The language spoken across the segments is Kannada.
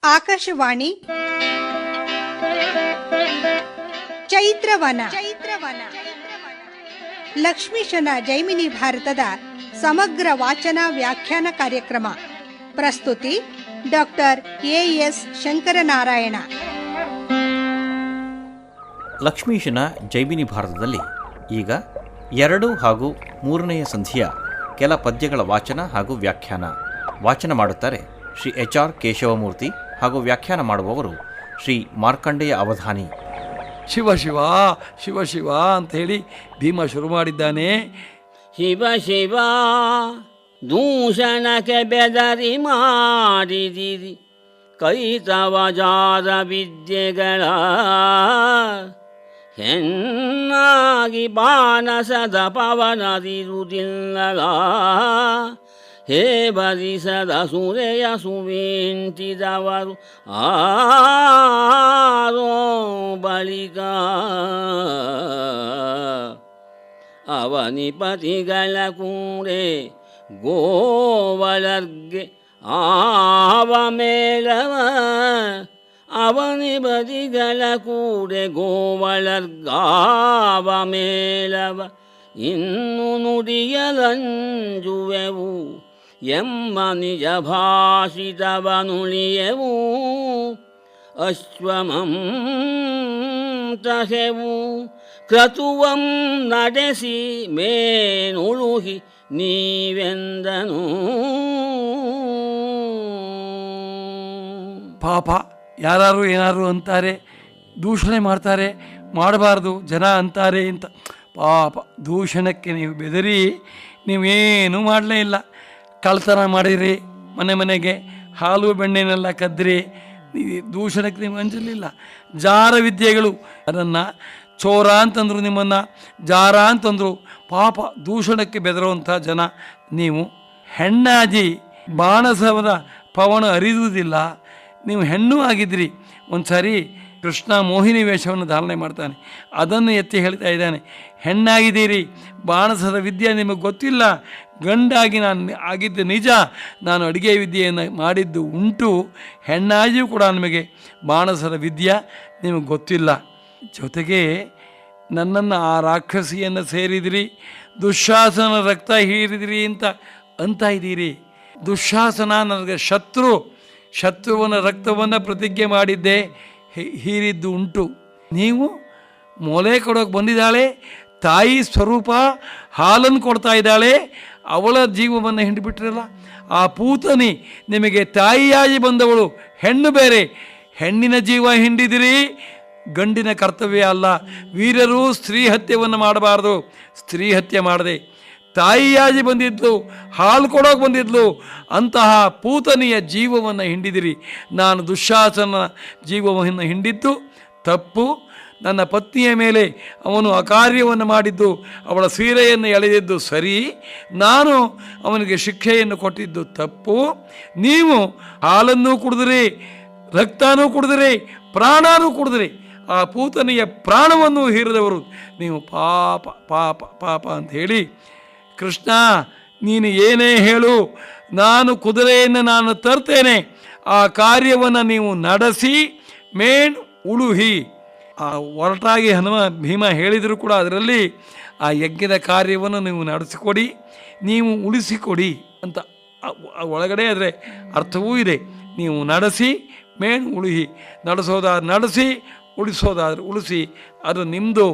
ಆಕಾಶವಾಣಿ ಚೈತ್ರವನ ಲಕ್ಷ್ಮೀಶನ ಜೈಮಿನಿ ಭಾರತದ ಸಮಗ್ರ ವಾಚನ ವ್ಯಾಖ್ಯಾನ ಕಾರ್ಯಕ್ರಮ. ಪ್ರಸ್ತುತಿ ಡಾಕ್ಟರ್ ಎಎಸ್ ಶಂಕರನಾರಾಯಣ. ಲಕ್ಷ್ಮೀಶನ ಜೈಮಿನಿ ಭಾರತದಲ್ಲಿ ಈಗ 2 ಹಾಗೂ 3ನೇ ಸಂಧಿಯ ಕೆಲ ಪದ್ಯಗಳ ವಾಚನ ಹಾಗೂ ವ್ಯಾಖ್ಯಾನ. ವಾಚನ ಮಾಡುತ್ತಾರೆ ಶ್ರೀ HR ಕೇಶವಮೂರ್ತಿ ಹಾಗೂ ವ್ಯಾಖ್ಯಾನ ಮಾಡುವವರು ಶ್ರೀ ಮಾರ್ಕಂಡೇಯ ಅವಧಾನಿ. ಶಿವ ಶಿವ ಶಿವ ಶಿವ ಅಂತ ಹೇಳಿ ಭೀಮ ಶುರು ಮಾಡಿದ್ದಾನೆ. ಶಿವ ಶಿವ ದೂಷಣಕ್ಕೆ ಬೆದರಿ ಮಾಡಿದಿರಿ ಕೈತವ ಜಾರ ವಿದ್ಯೆಗಳ ಹೆಣ್ಣಾಗಿ ಬಾಣಸದ ಪವನದಿರುವುದಿಲ್ಲ ಹೇ ಬರಿಸದ ಸುರೆಯ ಸುವೇಂಟಿದವರು ಆರೋ ಬಳಿಕ ಅವನಿಪತಿಗಳ ಕೂಡೆ ಗೋವಲರ್ಗೆ ಆವ ಮೇಲವ ಅವನಿಪತಿಗಳ ಕೂಡೆ ಗೋವಲರ್ಗಾವ ಮೇಲವ ಇನ್ನು ನುಡಿಯಲಂಜುವೆವು ಎಮ್ಮ ನಿಜ ಭಾಷಿತವನುಳಿಯವು ಅಶ್ವಮಂ ತಹೆವು ಕ್ರತುವಂ ನಡೆಸಿ ಮೇನುಳುಹಿ ನೀವೆಂದನು. ಪಾಪ ಯಾರು ಏನಾರು ಅಂತಾರೆ, ದೂಷಣೆ ಮಾಡ್ತಾರೆ, ಮಾಡಬಾರ್ದು ಜನ ಅಂತಾರೆ ಅಂತ. ಪಾಪ ದೂಷಣಕ್ಕೆ ನೀವು ಬೆದರಿ ನೀವೇನೂ ಮಾಡಲೇ ಇಲ್ಲ. ಕಳ್ತನ ಮಾಡಿರಿ, ಮನೆಗೆ ಹಾಲು ಬೆಣ್ಣೆನೆಲ್ಲ ಕದ್ದಿರಿ, ದೂಷಣಕ್ಕೆ ನೀವು ಅಂಜಲಿಲ್ಲ. ಜಾರ ವಿದ್ಯೆಗಳು ಅದನ್ನು ಚೋರ ಅಂತಂದರು, ನಿಮ್ಮನ್ನು ಜಾರ ಅಂತಂದರು. ಪಾಪ ದೂಷಣಕ್ಕೆ ಬೆದರುವಂಥ ಜನ ನೀವು. ಹೆಣ್ಣಾಗಿ ಬಾಣಸವರ ಪವನ ಅರಿದುವುದಿಲ್ಲ, ನೀವು ಹೆಣ್ಣು ಆಗಿದ್ರಿ. ಒಂದು ಸಾರಿ ಕೃಷ್ಣ ಮೋಹಿನಿ ವೇಷವನ್ನು ಧಾರಣೆ ಮಾಡ್ತಾನೆ, ಅದನ್ನು ಎತ್ತಿ ಹೇಳ್ತಾ ಇದ್ದಾನೆ. ಹೆಣ್ಣಾಗಿದ್ದೀರಿ, ಬಾಣಸದ ವಿದ್ಯೆ ನಿಮಗೆ ಗೊತ್ತಿಲ್ಲ. ಗಂಡಾಗಿ ನಾನು ಆಗಿದ್ದು ನಿಜ, ನಾನು ಅಡುಗೆ ವಿದ್ಯೆಯನ್ನು ಮಾಡಿದ್ದು ಉಂಟು. ಹೆಣ್ಣಾಗಿಯೂ ಕೂಡ ನಿಮಗೆ ಬಾಣಸದ ವಿದ್ಯೆ ನಿಮಗೆ ಗೊತ್ತಿಲ್ಲ. ಜೊತೆಗೆ ನನ್ನನ್ನು ಆ ರಾಕ್ಷಸಿಯನ್ನು ಸೇರಿದಿರಿ, ದುಶ್ಯಾಸನ ರಕ್ತ ಹೀರಿದಿರಿ ಅಂತ ಇದ್ದೀರಿ. ದುಶ್ಯಾಸನ ನನಗೆ ಶತ್ರುವನ ರಕ್ತವನ್ನು ಪ್ರತಿಜ್ಞೆ ಮಾಡಿದ್ದೆ, ಹೀರಿದ್ದು ಉಂಟು. ನೀವು ಮೊಲೆ ಕೊಡೋಕೆ ಬಂದಿದ್ದಾಳೆ, ತಾಯಿ ಸ್ವರೂಪ ಹಾಲನ್ನು ಕೊಡ್ತಾ ಇದ್ದಾಳೆ, ಅವಳ ಜೀವವನ್ನು ಹಿಂಡಿಬಿಟ್ರಲ್ಲ. ಆ ಪೂತನಿ ನಿಮಗೆ ತಾಯಿಯಾಗಿ ಬಂದವಳು, ಹೆಣ್ಣು ಬೇರೆ. ಹೆಣ್ಣಿನ ಜೀವ ಹಿಂಡಿದಿರಿ, ಗಂಡಿನ ಕರ್ತವ್ಯ ಅಲ್ಲ. ವೀರರು ಸ್ತ್ರೀ ಹತ್ಯೆಯನ್ನು ಮಾಡಬಾರ್ದು, ಸ್ತ್ರೀ ಹತ್ಯೆ ಮಾಡದೆ ತಾಯಿಯಾಗಿ ಬಂದಿದ್ಲು, ಹಾಲು ಕೊಡೋಕೆ ಬಂದಿದ್ಲು. ಅಂತಹ ಪೂತನಿಯ ಜೀವವನ್ನು ಹಿಂಡಿದಿರಿ. ನಾನು ದುಶ್ಯಾಸನ ಜೀವವನ್ನು ಹಿಂಡಿದ್ದು ತಪ್ಪು. ನನ್ನ ಪತ್ನಿಯ ಮೇಲೆ ಅವನು ಅಕಾರ್ಯವನ್ನು ಮಾಡಿದ್ದು, ಅವಳ ಸೀರೆಯನ್ನು ಎಳೆದಿದ್ದು ಸರಿ. ನಾನು ಅವನಿಗೆ ಶಿಕ್ಷೆಯನ್ನು ಕೊಟ್ಟಿದ್ದು ತಪ್ಪು. ನೀವು ಹಾಲನ್ನೂ ಕುಡಿದಿರಿ, ರಕ್ತನೂ ಕುಡಿದಿರಿ, ಪ್ರಾಣನೂ ಕುಡಿದಿರಿ. ಆ ಪೂತನಿಯ ಪ್ರಾಣವನ್ನು ಹೀರಿದವರು ನೀವು. ಪಾಪ ಪಾಪ ಪಾಪ ಅಂತ ಹೇಳಿ, ಕೃಷ್ಣ ನೀನು ಏನೇ ಹೇಳು, ನಾನು ಕುದುರೆಯನ್ನು ನಾನು ತರ್ತೇನೆ, ಆ ಕಾರ್ಯವನ್ನು ನೀವು ನಡೆಸಿ ಮೇಣ್ ಉಳುಹಿ. ಆ ಒರಟಾಗಿ ಭೀಮ ಹೇಳಿದರೂ ಕೂಡ ಅದರಲ್ಲಿ ಆ ಯಜ್ಞದ ಕಾರ್ಯವನ್ನು ನೀವು ನಡೆಸಿಕೊಡಿ, ನೀವು ಉಳಿಸಿಕೊಡಿ ಅಂತ ಒಳಗಡೆ ಅದರ ಅರ್ಥವೂ ಇದೆ. ನೀವು ನಡೆಸಿ ಮೇಣ್ ಉಳುಹಿ, ನಡೆಸೋದಾದ್ರೆ ನಡೆಸಿ, ಉಳಿಸೋದಾದ್ರೆ ಉಳಿಸಿ. ಅದು ನಿಮ್ಮದು,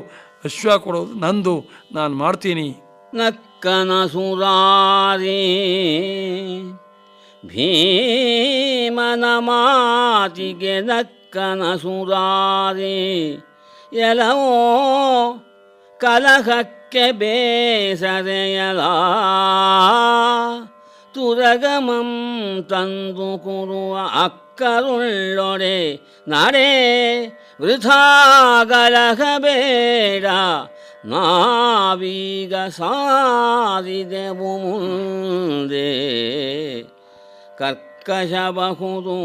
ಅಶ್ವ ಕೊಡೋದು ನಂದು, ನಾನು ಮಾಡ್ತೀನಿ. ನಕ್ಕನ ಸುರಾರಿ ಭೀಮನ ಮಾತಿಗೆ ನಕ್ಕನ ಸುರಾರಿ ಎಲವೋ ಕಲಹಕ್ಕೆ ಬೇಸರೆಯಲ ತುರಗಮಂ ತಂದು ಕೊಡುವ ಅಕ್ಕರುಳ್ಳೊಡೆ ನಡೆ ವೃಥಾ ಗಲಹಬೇಡ ನಾವೀಗ ಸಾರಿದೆವು ಮುಂದೆ ಕರ್ಕಶಬಹುದು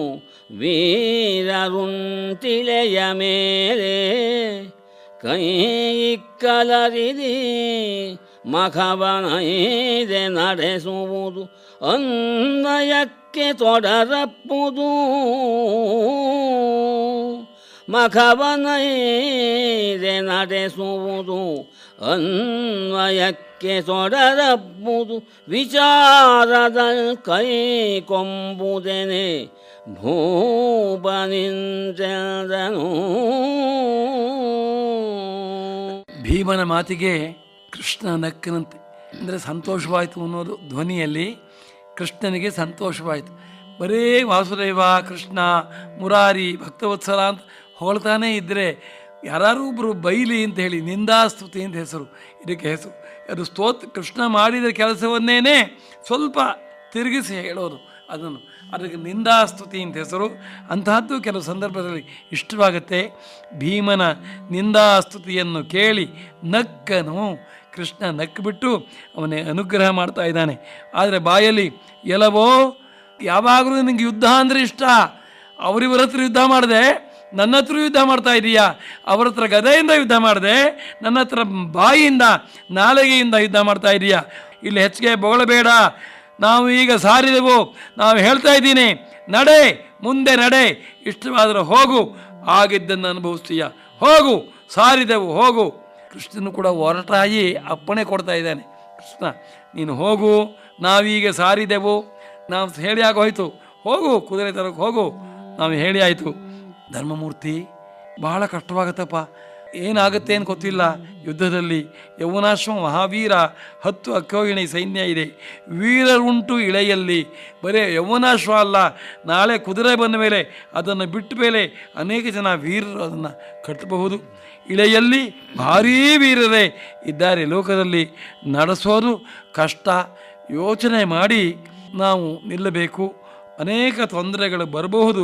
ವೀರರುಂತಿಲೆಯ ಮೇಲೆ ಕೈ ಕಲರಿದಿ ಮಖವನೈದೆ ನಡೆಸುವುದು ಅನ್ವಯಕ್ಕೆ ತೊಡರಪ್ಪುದು ಮಖವನೈದೆ ನಡೆಸುವುದು ಅನ್ವಯಕ್ಕೆ ತೊಡರಪ್ಪುದು ವಿಚಾರದ ಕೈಕೊಂಬುದೆನೆ ಭೂಪನಿಂದನು. ಭೀಮನ ಮಾತಿಗೆ ಕೃಷ್ಣ ನಕ್ಕನಂತೆ, ಅಂದರೆ ಸಂತೋಷವಾಯಿತು ಅನ್ನೋದು ಧ್ವನಿಯಲ್ಲಿ ಕೃಷ್ಣನಿಗೆ ಸಂತೋಷವಾಯಿತು. ಬರೇ ವಾಸುದೇವ, ಕೃಷ್ಣ, ಮುರಾರಿ, ಭಕ್ತವತ್ಸಲ ಅಂತ ಹೊಳ್ತಾನೇ ಇದ್ದರೆ ಯಾರು ಒಬ್ಬರು ಬೈಲಿ ಅಂತ ಹೇಳಿ ನಿಂದಾಸ್ತುತಿ ಅಂತ ಹೆಸರು ಇದಕ್ಕೆ ಹೆಸರು. ಅದು ಕೃಷ್ಣ ಮಾಡಿದ ಕೆಲಸವನ್ನೇ ಸ್ವಲ್ಪ ತಿರುಗಿಸಿ ಹೇಳೋದು, ಅದಕ್ಕೆ ನಿಂದಾಸ್ತುತಿ ಅಂತ ಹೆಸರು. ಅಂತಹದ್ದು ಕೆಲವು ಸಂದರ್ಭದಲ್ಲಿ ಇಷ್ಟವಾಗುತ್ತೆ. ಭೀಮನ ನಿಂದಾಸ್ತುತಿಯನ್ನು ಕೇಳಿ ನಕ್ಕನು ಕೃಷ್ಣ. ನಕ್ಕಿಬಿಟ್ಟು ಅವನೇ ಅನುಗ್ರಹ ಮಾಡ್ತಾ ಇದ್ದಾನೆ. ಆದರೆ ಬಾಯಲ್ಲಿ ಎಲ್ಲವೋ ಯಾವಾಗಲೂ ನಿನಗೆ ಯುದ್ಧ ಅಂದರೆ ಇಷ್ಟ, ಅವರಿವರ ಹತ್ರ ಯುದ್ಧ ಮಾಡಿದೆ, ನನ್ನ ಹತ್ರ ಯುದ್ಧ ಮಾಡ್ತಾ ಇದೀಯಾ, ಅವರ ಹತ್ರ ಗದೆಯಿಂದ ಯುದ್ಧ ಮಾಡಿದೆ, ನನ್ನ ಹತ್ರ ಬಾಯಿಯಿಂದ ನಾಲಿಗೆಯಿಂದ ಯುದ್ಧ ಮಾಡ್ತಾ ಇದೀಯಾ. ಇಲ್ಲಿ ಹೆಚ್ಚಿಗೆ ಬೊಗಳಬೇಡ, ನಾವು ಈಗ ಸಾರಿದೆವು, ನಾವು ಹೇಳ್ತಾ ಇದ್ದೀನಿ ನಡೆ, ಮುಂದೆ ನಡೆ, ಇಷ್ಟವಾದರೆ ಹೋಗು, ಆಗಿದ್ದನ್ನು ಅನುಭವಿಸ್ತೀಯ, ಹೋಗು, ಸಾರಿದೆವು ಹೋಗು. ಕೃಷ್ಣನು ಕೂಡ ಹೊರಟಾಗಿ ಅಪ್ಪಣೆ ಕೊಡ್ತಾ ಇದ್ದಾನೆ. ಕೃಷ್ಣ ನೀನು ಹೋಗು, ನಾವೀಗ ಸಾರಿದೆವು, ನಾವು ಹೇಳಿ ಆಗೋಯ್ತು, ಹೋಗು, ಕುದುರೆ ತರಕ್ಕೆ ಹೋಗು, ನಾವು ಹೇಳಿ ಆಯಿತು. ಧರ್ಮಮೂರ್ತಿ ಬಹಳ ಕಷ್ಟವಾಗತ್ತಪ್ಪ, ಏನಾಗುತ್ತೆ ಅಂತ ಗೊತ್ತಿಲ್ಲ. ಯುದ್ಧದಲ್ಲಿ ಯೌವನಾಶ್ವ ಮಹಾವೀರ 10 ಅಕ್ಷೋಹಿಣಿ ಸೈನ್ಯ ಇದೆ, ವೀರರುಂಟು ಇಳೆಯಲ್ಲಿ. ಬರೀ ಯೌವನಾಶ್ವ ಅಲ್ಲ, ನಾಳೆ ಕುದುರೆ ಬಂದ ಮೇಲೆ ಅದನ್ನು ಬಿಟ್ಟ ಮೇಲೆ ಅನೇಕ ಜನ ವೀರರು ಅದನ್ನು ಕಟ್ಟಬಹುದು. ಇಳೆಯಲ್ಲಿ ಭಾರೀ ವೀರರೇ ಇದ್ದಾರೆ ಲೋಕದಲ್ಲಿ, ನಡೆಸೋದು ಕಷ್ಟ. ಯೋಚನೆ ಮಾಡಿ ನಾವು ನಿಲ್ಲಬೇಕು, ಅನೇಕ ತೊಂದರೆಗಳು ಬರಬಹುದು,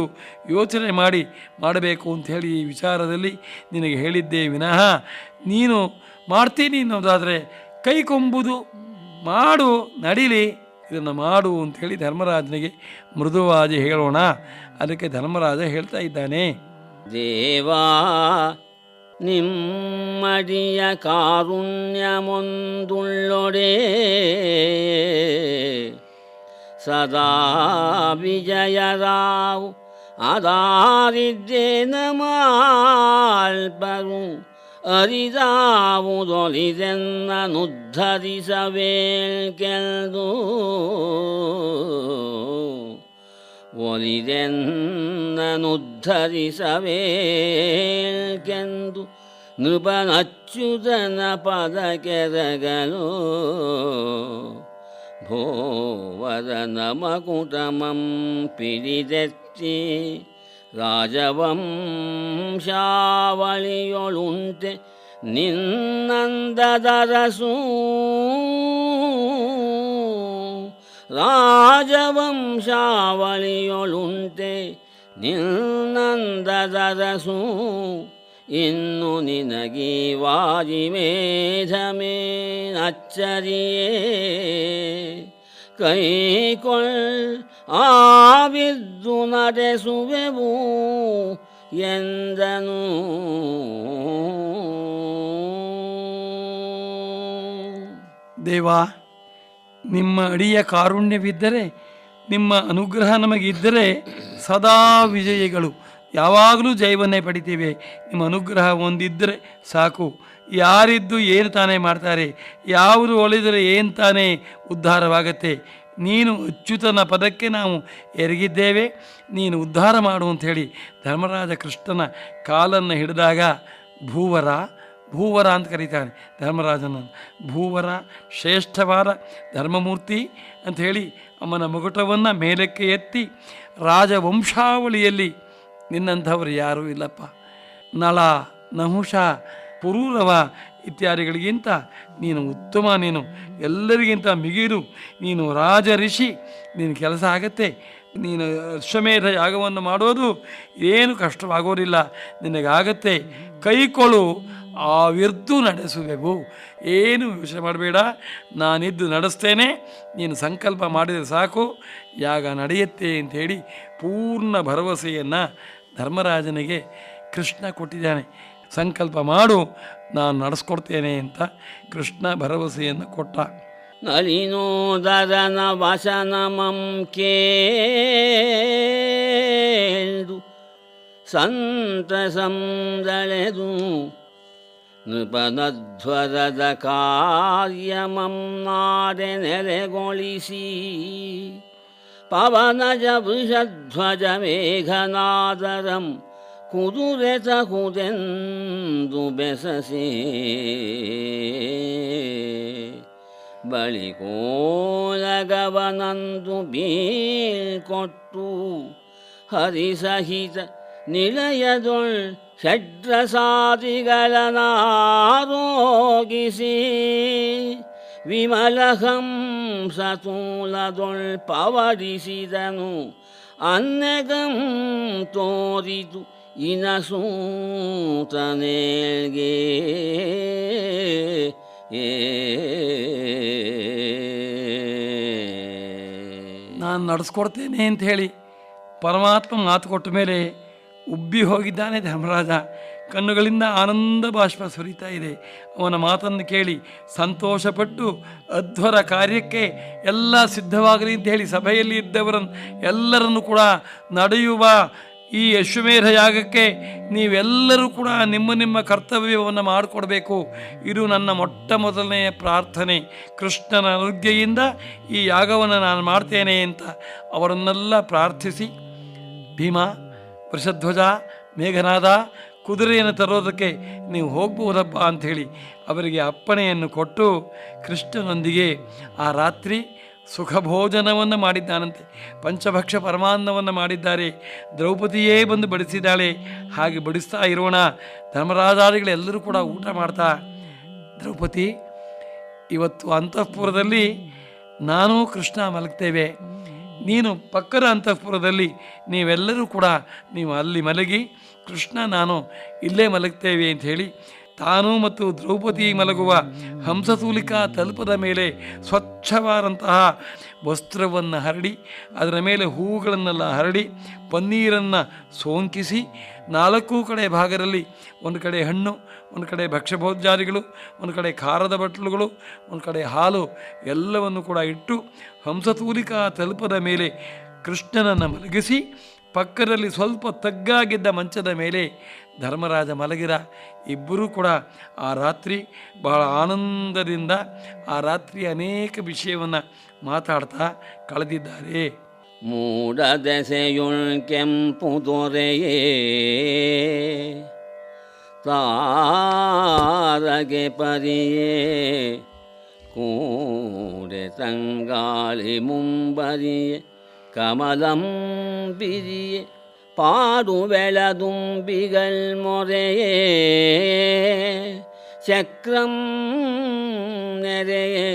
ಯೋಚನೆ ಮಾಡಿ ಮಾಡಬೇಕು ಅಂಥೇಳಿ ಈ ವಿಚಾರದಲ್ಲಿ ನಿನಗೆ ಹೇಳಿದ್ದೇ ವಿನಃ ನೀನು ಮಾಡ್ತೀನಿ ಅನ್ನೋದಾದರೆ ಕೈಕೊಂಬುದು ಮಾಡು, ನಡಿಲಿ, ಇದನ್ನು ಮಾಡು ಅಂಥೇಳಿ ಧರ್ಮರಾಜನಿಗೆ ಮೃದುವಾಗಿ ಹೇಳೋಣ. ಅದಕ್ಕೆ ಧರ್ಮರಾಜ ಹೇಳ್ತಾ ಇದ್ದಾನೆ, ದೇವಾ ನಿಮ್ಮಡಿಯ ಕಾರುಣ್ಯಮೊಂದುಳ್ಳೊಡೆ ಸದಾ ವಿಜಯರಾವು ಅದಾರಿದ್ದೇನ ಮಾಲ್ಪರು ಅರಿದಾವುದೊಲಿದೆನ್ನನುದ್ಧರಿಸಬೇಕೆಂದು ಒಲಿದೆನ್ನನುದ್ಧರಿಸಬೇಕೆಂದು ನೃಪನಚ್ಯುತನ ಪದಕೆರಗಲು ಭೋವರನ ಮಕುಟಮಂ ಪಿಡಿದೆತ್ತಿ ರಾಜವಂಶಾವಳಿಯೊಳುಂಟೆ ನಿನ್ನಂದದರಸು ರಾಜವಂಶಾವಳಿಯೊಳುಂಟೆ ನಿನ್ನಂದದರಸು ಇನ್ನು ನಿನಗೀ ವಾಜಿಮೇಧಮೇ ಅಚ್ಚರಿಯೇ ಕೈಕೊಳ್ಳ ಆವಿದ್ದು ನಡೆಸುವೆವು ಎಂದನು. ದೇವಾ, ನಿಮ್ಮ ಅಡಿಯ ಕಾರುಣ್ಯವಿದ್ದರೆ, ನಿಮ್ಮ ಅನುಗ್ರಹ ನಮಗಿದ್ದರೆ ಸದಾ ವಿಜಯಿಗಳು, ಯಾವಾಗಲೂ ಜಯವನ್ನೇ ಪಡಿತೀವಿ. ನಿಮ್ಮ ಅನುಗ್ರಹ ಒಂದಿದ್ದರೆ ಸಾಕು. ಯಾರಿದ್ದು ಏನು ತಾನೇ ಮಾಡ್ತಾರೆ, ಯಾವುದು ಒಲಿದರೆ ಏನು ತಾನೇ ಉದ್ಧಾರವಾಗತ್ತೆ. ನೀನು ಅಚ್ಯುತನ ಪದಕ್ಕೆ ನಾವು ಎರಗಿದ್ದೇವೆ, ನೀನು ಉದ್ಧಾರ ಮಾಡು ಅಂಥೇಳಿ ಧರ್ಮರಾಜ ಕೃಷ್ಣನ ಕಾಲನ್ನು ಹಿಡಿದಾಗ ಭೂವರ ಭೂವರ ಅಂತ ಕರೀತಾನೆ ಧರ್ಮರಾಜನನ್ನು. ಭೂವರ ಶ್ರೇಷ್ಠವಾದ ಧರ್ಮಮೂರ್ತಿ ಅಂಥೇಳಿ ಅಮ್ಮನ ಮುಗುಟವನ್ನು ಮೇಲಕ್ಕೆ ಎತ್ತಿ, ರಾಜವಂಶಾವಳಿಯಲ್ಲಿ ನಿನ್ನಂಥವರು ಯಾರೂ ಇಲ್ಲಪ್ಪ. ನಳ, ನಹುಷ, ಪುರೂರವ ಇತ್ಯಾದಿಗಳಿಗಿಂತ ನೀನು ಉತ್ತಮ, ನೀನು ಎಲ್ಲರಿಗಿಂತ ಮಿಗಿರು, ನೀನು ರಾಜ ಋಷಿ, ನಿನ್ನ ಕೆಲಸ ಆಗತ್ತೆ. ನೀನು ಅಶ್ವಮೇಧ ಯಾಗವನ್ನು ಮಾಡೋದು ಏನು ಕಷ್ಟವಾಗೋದಿಲ್ಲ, ನಿನಗಾಗತ್ತೆ. ಕೈಕೊಳ್ಳು, ಆವಿರ್ದು ನಡೆಸುವೆವು, ಏನು ಯೋಚನೆ ಮಾಡಬೇಡ, ನಾನಿದ್ದು ನಡೆಸ್ತೇನೆ, ನೀನು ಸಂಕಲ್ಪ ಮಾಡಿದರೆ ಸಾಕು, ಯಾಗ ನಡೆಯುತ್ತೆ ಅಂಥೇಳಿ ಪೂರ್ಣ ಭರವಸೆಯನ್ನು ಧರ್ಮರಾಜನಿಗೆ ಕೃಷ್ಣ ಕೊಟ್ಟಿದ್ದಾನೆ. ಸಂಕಲ್ಪ ಮಾಡು, ನಾನು ನಡೆಸ್ಕೊಡ್ತೇನೆ ಅಂತ ಕೃಷ್ಣ ಭರವಸೆಯನ್ನು ಕೊಟ್ಟ. ನಳಿನೋದರನ ವಸನಮಂ ಕೇಳು ಸಂತಸಂದಳೆದು ನೃಪನಧ್ವರದ ಕಾರ್ಯಮಂ ನಾಡೆ ನೆಲೆಗೊಳಿಸಿ ಪವನಜ ವೃಷಧ್ವಜ ಮೇಘನಾದರಂ ಕುದುರೆತ ಕುದೆಂದು ಬೆಸಸೆ ಬಳಿಕೋಲಗವನಂದು ಬೀಳ್ಕೊಟ್ಟು ಹರಿಸಹಿತ ನಿಲಯದೊಳ್ ಷಡ್ರಸಾದಿಗಳನಾರೋಗಿಸಿ ವಿಮಲಹಂಸತೂಲದೊಳ್ ಪವಡಿಸಿದನು ಅನ್ನಗಂ ತೋರಿತು ಇನಸೂತನೇಳ್ಗೆ ನಾನು ನಡೆಸ್ಕೊಡ್ತೇನೆ ಅಂತ ಹೇಳಿ ಪರಮಾತ್ಮ ಮಾತು ಕೊಟ್ಟ ಮೇಲೆ ಉಬ್ಬಿ ಹೋಗಿದ್ದಾನೆ ಧರ್ಮರಾಜ. ಕಣ್ಣುಗಳಿಂದ ಆನಂದ ಬಾಷ್ಪ ಸುರಿತಾ ಇದೆ. ಅವನ ಮಾತನ್ನು ಕೇಳಿ ಸಂತೋಷಪಟ್ಟು ಅಧ್ವರ ಕಾರ್ಯಕ್ಕೆ ಎಲ್ಲ ಸಿದ್ಧವಾಗಲಿ ಅಂತ ಹೇಳಿ ಸಭೆಯಲ್ಲಿ ಇದ್ದವರನ್ನು ಎಲ್ಲರನ್ನು ಕೂಡ ನಡೆಯುವ ಈ ಅಶ್ವಮೇಧ ಯಾಗಕ್ಕೆ ನೀವೆಲ್ಲರೂ ಕೂಡ ನಿಮ್ಮ ನಿಮ್ಮ ಕರ್ತವ್ಯವನ್ನು ಮಾಡಿಕೊಡ್ಬೇಕು. ಇದು ನನ್ನ ಮೊಟ್ಟ ಮೊದಲನೆಯ ಪ್ರಾರ್ಥನೆ. ಕೃಷ್ಣನ ಅನುಜ್ಞೆಯಿಂದ ಈ ಯಾಗವನ್ನು ನಾನು ಮಾಡ್ತೇನೆ ಅಂತ ಅವರನ್ನೆಲ್ಲ ಪ್ರಾರ್ಥಿಸಿ, ಭೀಮ, ವೃಷಧ್ವಜ, ಮೇಘನಾದ, ಕುದುರೆಯನ್ನು ತರೋದಕ್ಕೆ ನೀವು ಹೋಗ್ಬೋದಪ್ಪ ಅಂಥೇಳಿ ಅವರಿಗೆ ಅಪ್ಪಣೆಯನ್ನು ಕೊಟ್ಟು ಕೃಷ್ಣನೊಂದಿಗೆ ಆ ರಾತ್ರಿ ಸುಖ ಭೋಜನವನ್ನು ಮಾಡಿದ್ದಾನಂತೆ. ಪಂಚಭಕ್ಷ ಪರಮಾನ್ನವನ್ನು ಮಾಡಿದ್ದಾರೆ. ದ್ರೌಪದಿಯೇ ಬಂದು ಬಡಿಸಿದ್ದಾಳೆ. ಹಾಗೆ ಬಡಿಸ್ತಾ ಇರೋಣ. ಧರ್ಮರಾಜಾದಿಗಳೆಲ್ಲರೂ ಕೂಡ ಊಟ ಮಾಡ್ತಾ, ದ್ರೌಪದಿ, ಇವತ್ತು ಅಂತಃಪುರದಲ್ಲಿ ನಾನು ಕೃಷ್ಣ ಮಲಗ್ತೇವೆ, ನೀನು ಪಕ್ಕದ ಅಂತಃಪುರದಲ್ಲಿ ನೀವೆಲ್ಲರೂ ಕೂಡ ನೀವು ಅಲ್ಲಿ ಮಲಗಿ, ಕೃಷ್ಣ ನಾನು ಇಲ್ಲೇ ಮಲಗ್ತೇವೆ ಅಂತ ಹೇಳಿ ತಾನು ಮತ್ತು ದ್ರೌಪದಿ ಮಲಗುವ ಹಂಸತೂಲಿಕಾ ತಲ್ಪದ ಮೇಲೆ ಸ್ವಚ್ಛವಾದಂತಹ ವಸ್ತ್ರವನ್ನು ಹರಡಿ ಅದರ ಮೇಲೆ ಹೂವುಗಳನ್ನೆಲ್ಲ ಹರಡಿ ಪನ್ನೀರನ್ನು ಸೋಂಕಿಸಿ 4 ಕಡೆ ಭಾಗದಲ್ಲಿ ಒಂದು ಕಡೆ ಹಣ್ಣು, ಒಂದು ಕಡೆ ಭಕ್ಷ್ಯಭೋಜ್ಯಾದಿಗಳು, ಒಂದು ಕಡೆ ಖಾರದ ಬಟ್ಲುಗಳು, ಒಂದು ಕಡೆ ಹಾಲು ಎಲ್ಲವನ್ನು ಕೂಡ ಇಟ್ಟು ಹಂಸತೂಲಿಕಾ ತಲ್ಪದ ಮೇಲೆ ಕೃಷ್ಣನನ್ನು ಮಲಗಿಸಿ ಪಕ್ಕದಲ್ಲಿ ಸ್ವಲ್ಪ ತಗ್ಗಾಗಿದ್ದ ಮಂಚದ ಮೇಲೆ ಧರ್ಮರಾಜ ಮಲಗಿರ. ಇಬ್ಬರೂ ಕೂಡ ಆ ರಾತ್ರಿ ಬಹಳ ಆನಂದದಿಂದ ಆ ರಾತ್ರಿ ಅನೇಕ ವಿಷಯವನ್ನು ಮಾತಾಡ್ತಾ ಕಳೆದಿದ್ದಾರೆ. ಮೂಡದೆಸೆಯುಳ್ ಕೆಂಪು ದೊರೆಯೇ ತಾರಗೆ ಪರಿಯೇ ಕೂಡೆ ತಂಗಾಳಿ ಮುಂಬರಿಯೇ ಕಮಲಂ ಬಿರಿಯೇ ಪಾಡು ಬೆಳದುಂಬಿಗಳ್ ಮೊರೆಯೇ ಚಕ್ರಂ ನೆರೆಯೇ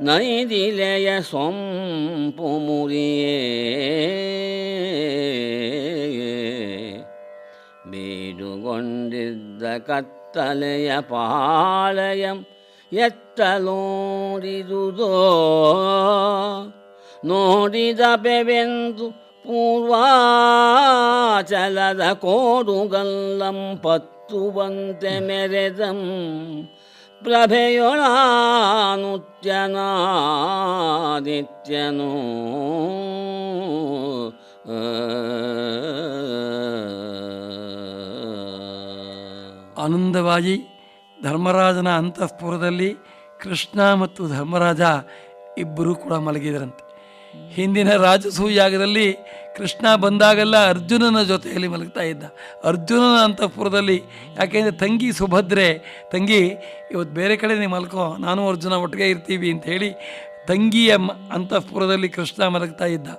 ನೈದಿಲೆಯ ಸೊಂಪು ಮುರಿಯೇ ಬೀಡುಗೊಂಡಿದ್ದ ಕತ್ತಲೆಯ ಪಾಳಯಂ ಎತ್ತಲೋಡಿದುದೋ ನೋಡಿದ ಬೆವೆಂದು ಪೂರ್ವಾಚಲದ ಕೋಡುಗಲ್ಲಂ ಪತ್ತುವಂತೆ ಮೆರೆದಂ ಪ್ರಭೆಯೊಳಾನುತ್ಯನಾದಿತ್ಯನೋ ಆನಂದವಾಗಿ ಧರ್ಮರಾಜನ ಅಂತಃಪುರದಲ್ಲಿ ಕೃಷ್ಣ ಮತ್ತು ಧರ್ಮರಾಜ ಇಬ್ಬರೂ ಕೂಡ ಮಲಗಿದರಂತೆ. ಹಿಂದಿನ ರಾಜಸೂಯಾಗದಲ್ಲಿ ಕೃಷ್ಣ ಬಂದಾಗೆಲ್ಲ ಅರ್ಜುನನ ಜೊತೆಯಲ್ಲಿ ಮಲಗ್ತಾ ಇದ್ದ. ಅರ್ಜುನನ ಅಂತಃಪುರದಲ್ಲಿ, ಯಾಕೆಂದರೆ ತಂಗಿ ಸುಭದ್ರೆ, ತಂಗಿ ಇವತ್ತು ಬೇರೆ ಕಡೆ ನೀವು ಮಲ್ಕೋ, ನಾನು ಅರ್ಜುನ ಒಟ್ಟಿಗೆ ಇರ್ತೀವಿ ಅಂಥೇಳಿ ತಂಗಿಯ ಅಂತಃಪುರದಲ್ಲಿ ಕೃಷ್ಣ ಮಲಗ್ತಾ ಇದ್ದ.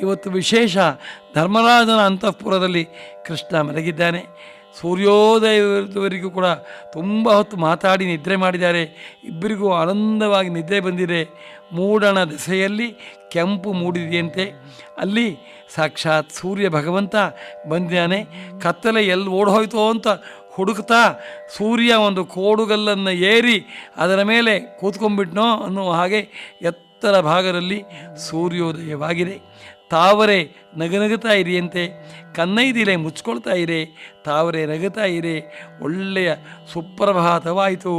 ಇವತ್ತು ವಿಶೇಷ, ಧರ್ಮರಾಜನ ಅಂತಃಪುರದಲ್ಲಿ ಕೃಷ್ಣ ಮಲಗಿದ್ದಾನೆ. ಸೂರ್ಯೋದಯವರೆಗೂ ಕೂಡ ತುಂಬ ಹೊತ್ತು ಮಾತಾಡಿ ನಿದ್ರೆ ಮಾಡಿದ್ದಾರೆ. ಇಬ್ಬರಿಗೂ ಆನಂದವಾಗಿ ನಿದ್ರೆ ಬಂದಿದೆ. ಮೂಡಣ ದೆಸೆಯಲ್ಲಿ ಕೆಂಪು ಮೂಡಿದೆಯಂತೆ. ಅಲ್ಲಿ ಸಾಕ್ಷಾತ್ ಸೂರ್ಯ ಭಗವಂತ ಬಂದಿದ್ದಾನೆ. ಕತ್ತಲೆ ಎಲ್ಲಿ ಓಡೋಯ್ತೋ ಅಂತ ಹುಡುಕ್ತಾ ಸೂರ್ಯ ಒಂದು ಕೋಡುಗಲ್ಲನ್ನು ಏರಿ ಅದರ ಮೇಲೆ ಕೂತ್ಕೊಂಡ್ಬಿಟ್ನೋ ಅನ್ನೋ ಹಾಗೆ ಎತ್ತರ ಭಾಗದಲ್ಲಿ ಸೂರ್ಯೋದಯವಾಗಿದೆ. ತಾವರೆ ನಗನಗುತ್ತಾ ಇರಿಯಂತೆ, ಕನ್ನೈದಿಲೆ ಮುಚ್ಕೊಳ್ತಾ ಇರೆ, ತಾವರೆ ನಗುತ್ತಾ ಇರೆ. ಒಳ್ಳೆಯ ಸುಪ್ರಭಾತವಾಯಿತು.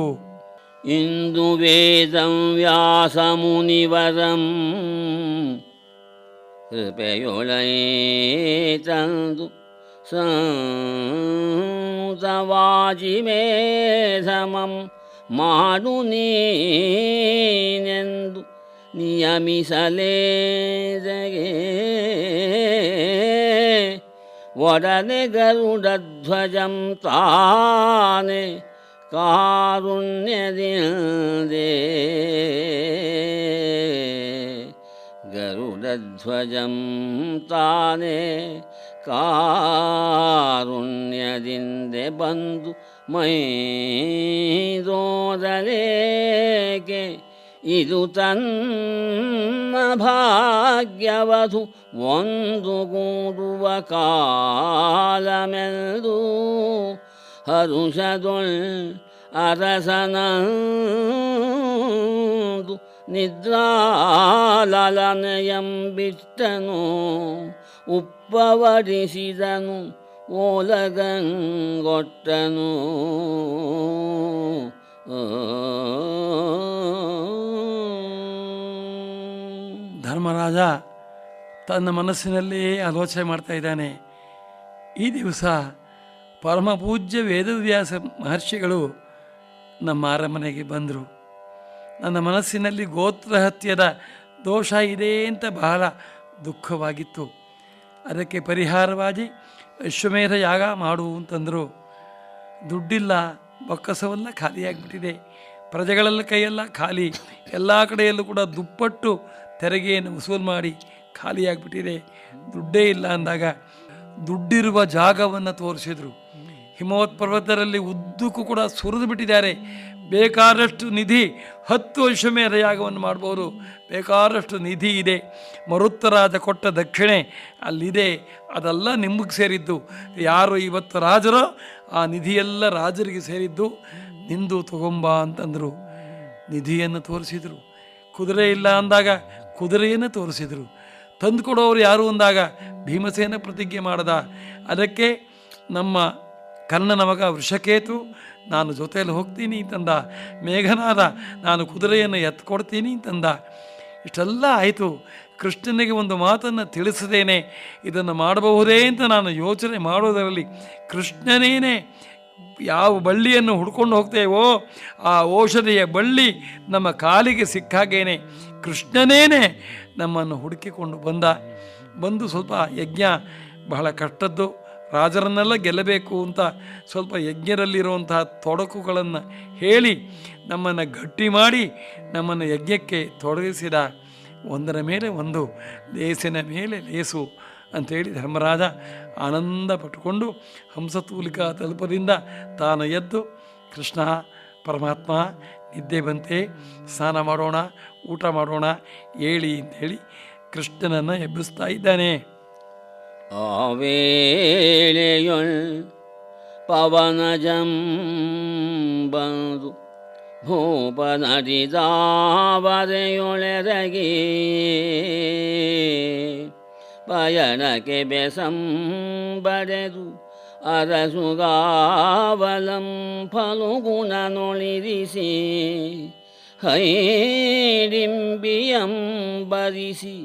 ಇಂದು ವೇದಂ ವ್ಯಾಸ ಮುನಿವರಂ ಕೃಪೆಯೊಳೈ ತಂದು ಸಂತವಾಜಿಮೇಧಮಂ ಮಾಡು ನೀನೆಂದು ನಿಯಮಿಸಲೇದಗೆ ಒಡನೆ ಗರುಡಧ್ವಜಂ ತಾನೆ ಕಾರುಣ್ಯದಿಂದೆ ಗರುಡಧ್ವಜಂ ತಾನೆ ಕಾರುಣ್ಯದಿಂದೆ ಬಂದು ಮೈದೋದಲೇಕೆ ಇದು ತನ್ನ ಭಾಗ್ಯವಧು ಒಂದು ಗೂಡುವ ಕಾಲಮೆಂದು ಹರುಷದೊಳ್ ಅರಸನಂದು ನಿದ್ರಾಲನೆಯಂಬಿಟ್ಟನು ಉಪ್ಪವಡಿಸಿದನು ಓಲಗಂಗೊಟ್ಟನು. ಧರ್ಮರಾಜ ತನ್ನ ಮನಸ್ಸಿನಲ್ಲಿ ಆಲೋಚನೆ ಮಾಡ್ತಾ ಇದ್ದಾನೆ. ಈ ದಿವಸ ಪರಮಪೂಜ್ಯ ವೇದವ್ಯಾಸ ಮಹರ್ಷಿಗಳು ನಮ್ಮ ಅರಮನೆಗೆ ಬಂದರು. ನನ್ನ ಮನಸ್ಸಿನಲ್ಲಿ ಗೋತ್ರ ಹತ್ಯದ ದೋಷ ಇದೆ ಅಂತ ಬಹಳ ದುಃಖವಾಗಿತ್ತು. ಅದಕ್ಕೆ ಪರಿಹಾರವಾಗಿ ಅಶ್ವಮೇಧ ಯಾಗ ಮಾಡು ಅಂತಂದರು. ದುಡ್ಡಿಲ್ಲ, ಬೊಕ್ಕಸವೆಲ್ಲ ಖಾಲಿಯಾಗಿಬಿಟ್ಟಿದೆ, ಪ್ರಜೆಗಳೆಲ್ಲ ಕೈಯೆಲ್ಲ ಖಾಲಿ, ಎಲ್ಲ ಕಡೆಯಲ್ಲೂ ಕೂಡ ದುಪ್ಪಟ್ಟು ತೆರಿಗೆಯನ್ನು ವಸೂಲು ಮಾಡಿ ಖಾಲಿಯಾಗಿಬಿಟ್ಟಿದೆ. ದುಡ್ಡೇ ಇಲ್ಲ ಅಂದಾಗ ದುಡ್ಡಿರುವ ಜಾಗವನ್ನು ತೋರಿಸಿದರು. ಹಿಮವತ್ ಪರ್ವತದಲ್ಲಿ ಉದ್ದಕ್ಕೂ ಕೂಡ ಸುರಿದು ಬಿಟ್ಟಿದ್ದಾರೆ. ಬೇಕಾದಷ್ಟು ನಿಧಿ, 10 ಅಶ್ವಮೇಧ ಯಾಗವನ್ನು ಮಾಡ್ಬೋದು, ಬೇಕಾದಷ್ಟು ನಿಧಿ ಇದೆ. ಮರುತ್ತರಾಜ ಕೊಟ್ಟ ದಕ್ಷಿಣೆ ಅಲ್ಲಿದೆ, ಅದೆಲ್ಲ ನಿಮಗೆ ಸೇರಿದ್ದು. ಯಾರು ಇವತ್ತು ರಾಜರೋ ಆ ನಿಧಿಯೆಲ್ಲ ರಾಜರಿಗೆ ಸೇರಿದ್ದು, ನಿಂದು ತಗೊಂಬ ಅಂತಂದರು. ನಿಧಿಯನ್ನು ತೋರಿಸಿದರು. ಕುದುರೆ ಇಲ್ಲ ಅಂದಾಗ ಕುದುರೆಯನ್ನು ತೋರಿಸಿದರು. ತಂದುಕೊಡೋರು ಯಾರು ಅಂದಾಗ ಭೀಮಸೇನ ಪ್ರತಿಜ್ಞೆ ಮಾಡದ. ಅದಕ್ಕೆ ನಮ್ಮ ಕರ್ಣನ ಮಗ ವೃಷಕೇತು ನಾನು ಜೊತೆಯಲ್ಲಿ ಹೋಗ್ತೀನಿ ಅಂತಂದ. ಮೇಘನಾದ ನಾನು ಕುದುರೆಯನ್ನು ಎತ್ಕೊಡ್ತೀನಿ ಅಂತಂದ. ಇಷ್ಟೆಲ್ಲ ಆಯಿತು. ಕೃಷ್ಣನಿಗೆ ಒಂದು ಮಾತನ್ನು ತಿಳಿಸದೇನೆ ಇದನ್ನು ಮಾಡಬಹುದೇ ಅಂತ ನಾನು ಯೋಚನೆ ಮಾಡೋದರಲ್ಲಿ ಕೃಷ್ಣನೇನೆ ಯಾವ ಬಳ್ಳಿಯನ್ನು ಹುಡ್ಕೊಂಡು ಹೋಗ್ತೇವೋ ಆ ಔಷಧಿಯ ಬಳ್ಳಿ ನಮ್ಮ ಕಾಲಿಗೆ ಸಿಕ್ಕಾಗೇನೆ ಕೃಷ್ಣನೇನೆ ನಮ್ಮನ್ನು ಹುಡುಕಿಕೊಂಡು ಬಂದು ಸ್ವಲ್ಪ ಯಜ್ಞ ಬಹಳ ಕಷ್ಟದ್ದು, ರಾಜರನ್ನೆಲ್ಲ ಗೆಲ್ಲಬೇಕು ಅಂತ ಸ್ವಲ್ಪ ಯಜ್ಞದಲ್ಲಿರುವಂತಹ ತೊಡಕುಗಳನ್ನು ಹೇಳಿ ನಮ್ಮನ್ನು ಗಟ್ಟಿ ಮಾಡಿ ನಮ್ಮನ್ನು ಯಜ್ಞಕ್ಕೆ ತೊಡಗಿಸಿದ. ಒಂದರ ಮೇಲೆ ಒಂದು, ಲೇಸಿನ ಮೇಲೆ ಲೇಸು ಅಂಥೇಳಿ ಧರ್ಮರಾಜ ಆನಂದ ಪಟ್ಟುಕೊಂಡು ಹಂಸತೂಲಿಕಾ ತಲುಪದಿಂದ ತಾನು ಎದ್ದು, ಕೃಷ್ಣ ಪರಮಾತ್ಮ ನಿದ್ದೆ ಬಂತೆ, ಸ್ನಾನ ಮಾಡೋಣ, ಊಟ ಮಾಡೋಣ, ಹೇಳಿ ಅಂಥೇಳಿ ಕೃಷ್ಣನನ್ನು ಎಬ್ಬಿಸ್ತಾ ಇದ್ದಾನೆ. ಆವೇಳೆಯೊಳ್ ಪವನಜಂ ಬಂದು ಭೂಪನಡಿದಾವರೆಯೊಳೆರಗಿ ಪಯಣಕ್ಕೆ ಬೆಸಂಬಡೆದು ಅರಸುಗಾವಲಂ ಫಲುಗುಣನೊಳಿರಿಸಿ ಹೈಡಿಂಬಿಯಂ ಬರಿಸಿ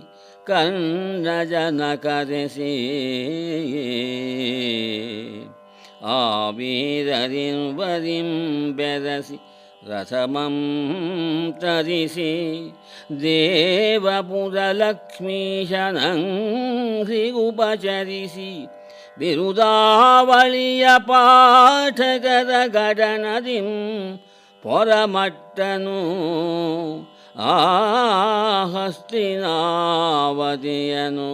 ಕನ್ನಜನ ಕರೆಸಿ ಆವೀರರಿಂ ವರಿಂ ಬೆರಸಿ ರಸಮಂ ತರಿಸಿ ದೇವಪುರಲಕ್ಷ್ಮೀಶನಂಘ್ರಿಗುಪಚರಿಸಿ ಬಿರುದಾವಳಿಯ ಪಾಠಕರ ಗಡನದಿಂ ಪೊರಮಟ್ಟನು ಆ ಹಸ್ತಿನಾವತಿಯನು.